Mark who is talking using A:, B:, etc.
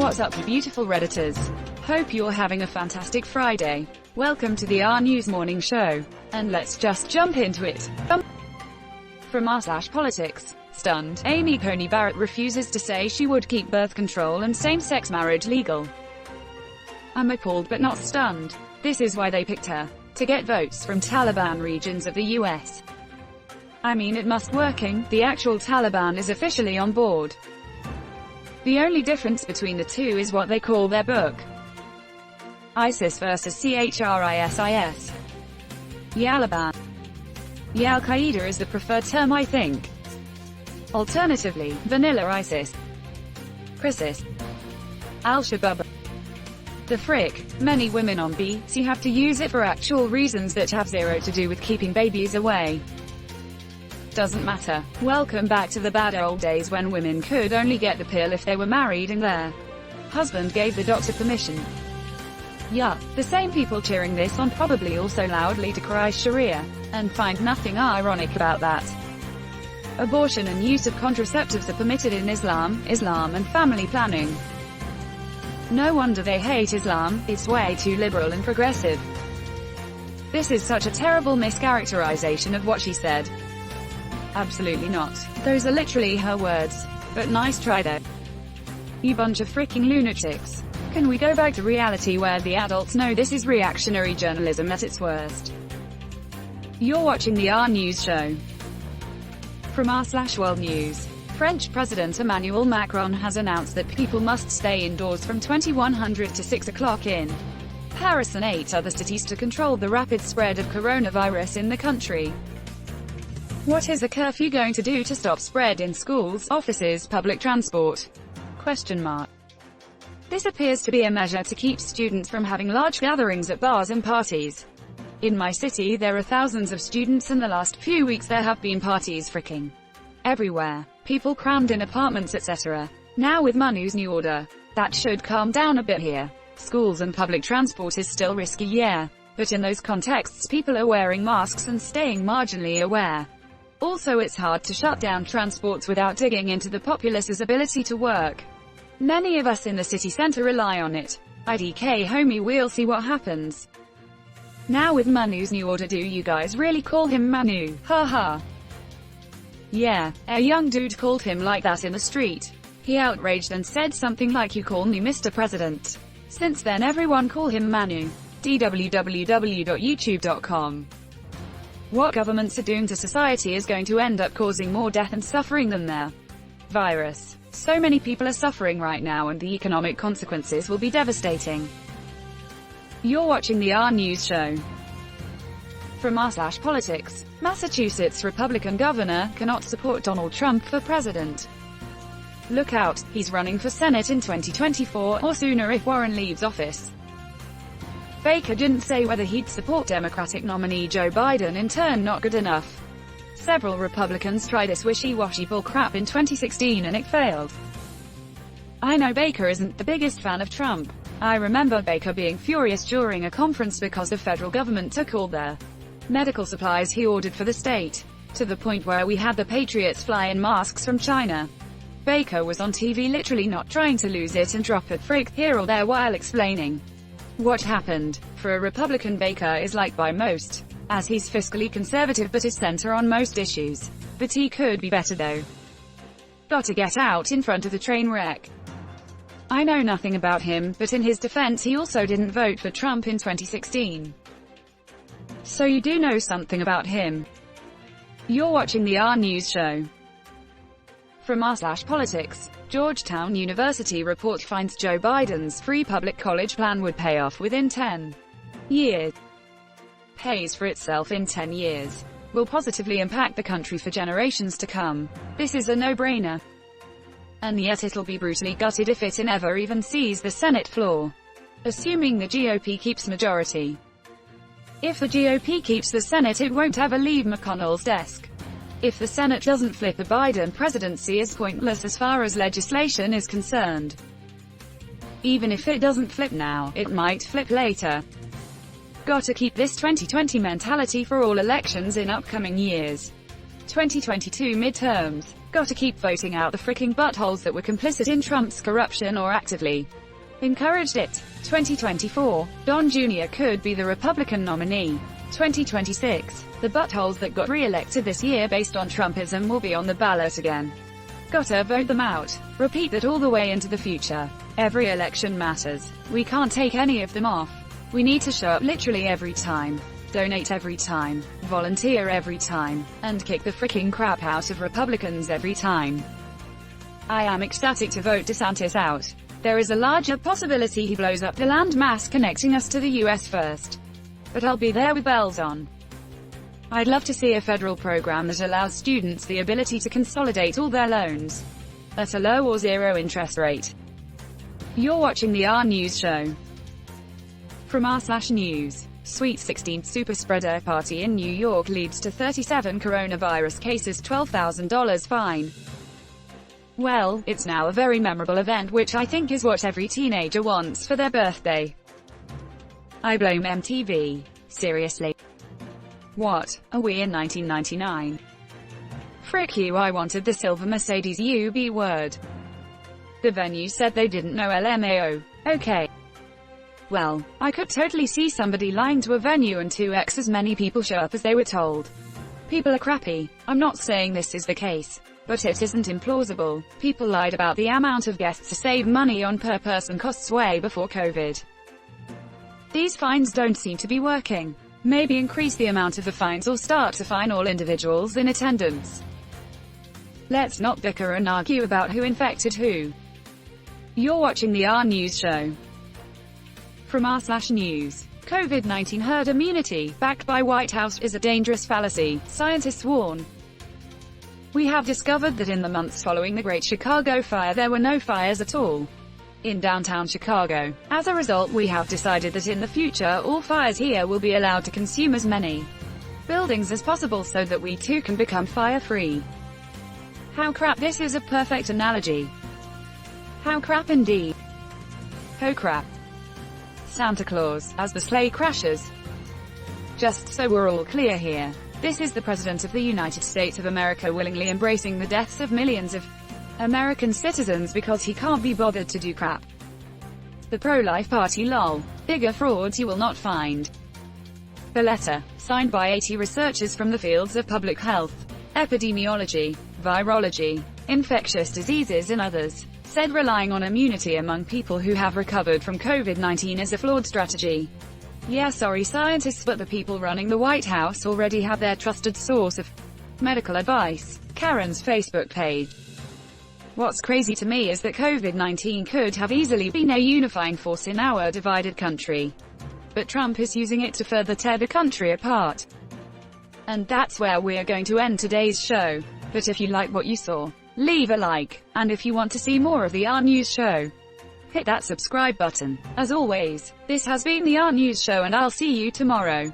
A: What's up, you beautiful Redditors? Hope you're having a fantastic Friday. Welcome to the RNEWS morning show. And let's just jump into it. From r/politics. Stunned, Amy Coney Barrett refuses to say she would keep birth control and same-sex marriage legal. I'm appalled but not stunned. This is why they picked her. To get votes from Taliban regions of the US. I mean, it must working. The actual Taliban is officially on board. The only difference between the two is what they call their book. ISIS versus CHRISIS. Yaliban. Al-Qaeda is the preferred term, I think. Alternatively, vanilla ISIS. Crisis. Al-Shabaab. The frick, many women on BC have to use it for actual reasons that have zero to do with keeping babies away. Doesn't matter. Welcome back to the bad old days when women could only get the pill if they were married and their husband gave the doctor permission. Yeah, the same people cheering this on probably also loudly decry Sharia, and find nothing ironic about that. Abortion and use of contraceptives are permitted in Islam and family planning. No wonder they hate Islam, it's way too liberal and progressive. This is such a terrible mischaracterization of what she said. Absolutely not. Those are literally her words. But nice try though. You bunch of freaking lunatics. Can we go back to reality where the adults know this is reactionary journalism at its worst? You're watching the RNEWS show. From r/World News. French President Emmanuel Macron has announced that people must stay indoors from 2100 to 6 o'clock in Paris and 8 other cities to control the rapid spread of coronavirus in the country. What is a curfew going to do to stop spread in schools, offices, public transport? This appears to be a measure to keep students from having large gatherings at bars and parties. In my city there are thousands of students, and the last few weeks there have been parties fricking everywhere. People crammed in apartments, etc. Now with Manu's new order, that should calm down a bit here. Schools and public transport is still risky, yeah. But in those contexts people are wearing masks and staying marginally aware. Also, it's hard to shut down transports without digging into the populace's ability to work. Many of us in the city centre rely on it. IDK homie, we'll see what happens. Now with Manu's new order, do you guys really call him Manu? Haha. Yeah, a young dude called him like that in the street. He outraged and said something like, "You call me Mr. President." Since then everyone call him Manu. www.youtube.com. What governments are doing to society is going to end up causing more death and suffering than their virus. So many people are suffering right now and the economic consequences will be devastating. You're watching the RNEWS show. From r/politics. Massachusetts Republican governor cannot support Donald Trump for president. Look out, he's running for Senate in 2024, or sooner if Warren leaves office. Baker didn't say whether he'd support Democratic nominee Joe Biden, in turn not good enough. Several Republicans tried this wishy-washy bullcrap in 2016 and it failed. I know Baker isn't the biggest fan of Trump. I remember Baker being furious during a conference because the federal government took all the medical supplies he ordered for the state, to the point where we had the Patriots fly in masks from China. Baker was on TV literally not trying to lose it and drop a frick here or there while explaining what happened. For a Republican, Baker is liked by most, as he's fiscally conservative but is center on most issues. But he could be better though. Gotta get out in front of the train wreck. I know nothing about him, but in his defense he also didn't vote for Trump in 2016. So you do know something about him. You're watching the RNEWS show. From r/politics. Georgetown University report finds Joe Biden's free public college plan would pay off within 10 years. Pays for itself in 10 years. Will positively impact the country for generations to come. This is a no-brainer. And yet it'll be brutally gutted if it never even sees the Senate floor. Assuming the GOP keeps majority. If the GOP keeps the Senate, it won't ever leave McConnell's desk. If the Senate doesn't flip, a Biden presidency is pointless as far as legislation is concerned. Even if it doesn't flip now, it might flip later. Gotta keep this 2020 mentality for all elections in upcoming years. 2022 midterms. Gotta keep voting out the fricking buttholes that were complicit in Trump's corruption or actively encouraged it. 2024. Don Jr. could be the Republican nominee. 2026. The buttholes that got re-elected this year based on Trumpism will be on the ballot again. Gotta vote them out. Repeat that all the way into the future. Every election matters. We can't take any of them off. We need to show up literally every time. Donate every time. Volunteer every time. And kick the fricking crap out of Republicans every time. I am ecstatic to vote DeSantis out. There is a larger possibility he blows up the landmass connecting us to the US first. But I'll be there with bells on. I'd love to see a federal program that allows students the ability to consolidate all their loans at a low or zero interest rate. You're watching the RNEWS show. From r/news. Sweet 16th super spreader party in New York leads to 37 coronavirus cases, $12,000 fine. Well, it's now a very memorable event, which I think is what every teenager wants for their birthday. I blame MTV. Seriously. What, are we in 1999? Frick you, I wanted the silver Mercedes UB word. The venue said they didn't know LMAO. Okay. Well, I could totally see somebody lying to a venue and 2x as many people show up as they were told. People are crappy. I'm not saying this is the case, but it isn't implausible. People lied about the amount of guests to save money on per person costs way before COVID. These fines don't seem to be working. Maybe increase the amount of the fines or start to fine all individuals in attendance. Let's not bicker and argue about who infected who. You're watching the RNEWS show. From r/news. COVID-19 herd immunity, backed by White House, is a dangerous fallacy, scientists warn. We have discovered that in the months following the Great Chicago Fire there were no fires at all in downtown Chicago. As a result, we have decided that in the future all fires here will be allowed to consume as many buildings as possible so that we too can become fire-free. How crap, this is a perfect analogy. How crap indeed. Oh crap. Santa Claus, as the sleigh crashes. Just so we're all clear here, this is the President of the United States of America willingly embracing the deaths of millions of American citizens because he can't be bothered to do crap. The pro-life party lol. Bigger frauds you will not find. The letter, signed by 80 researchers from the fields of public health, epidemiology, virology, infectious diseases and others, said relying on immunity among people who have recovered from COVID-19 is a flawed strategy. Yeah, sorry scientists, but the people running the White House already have their trusted source of medical advice, Karen's Facebook page. What's crazy to me is that COVID-19 could have easily been a unifying force in our divided country. But Trump is using it to further tear the country apart. And that's where we're going to end today's show. But if you like what you saw, leave a like, and if you want to see more of the RNEWS show, hit that subscribe button. As always, this has been the RNEWS show and I'll see you tomorrow.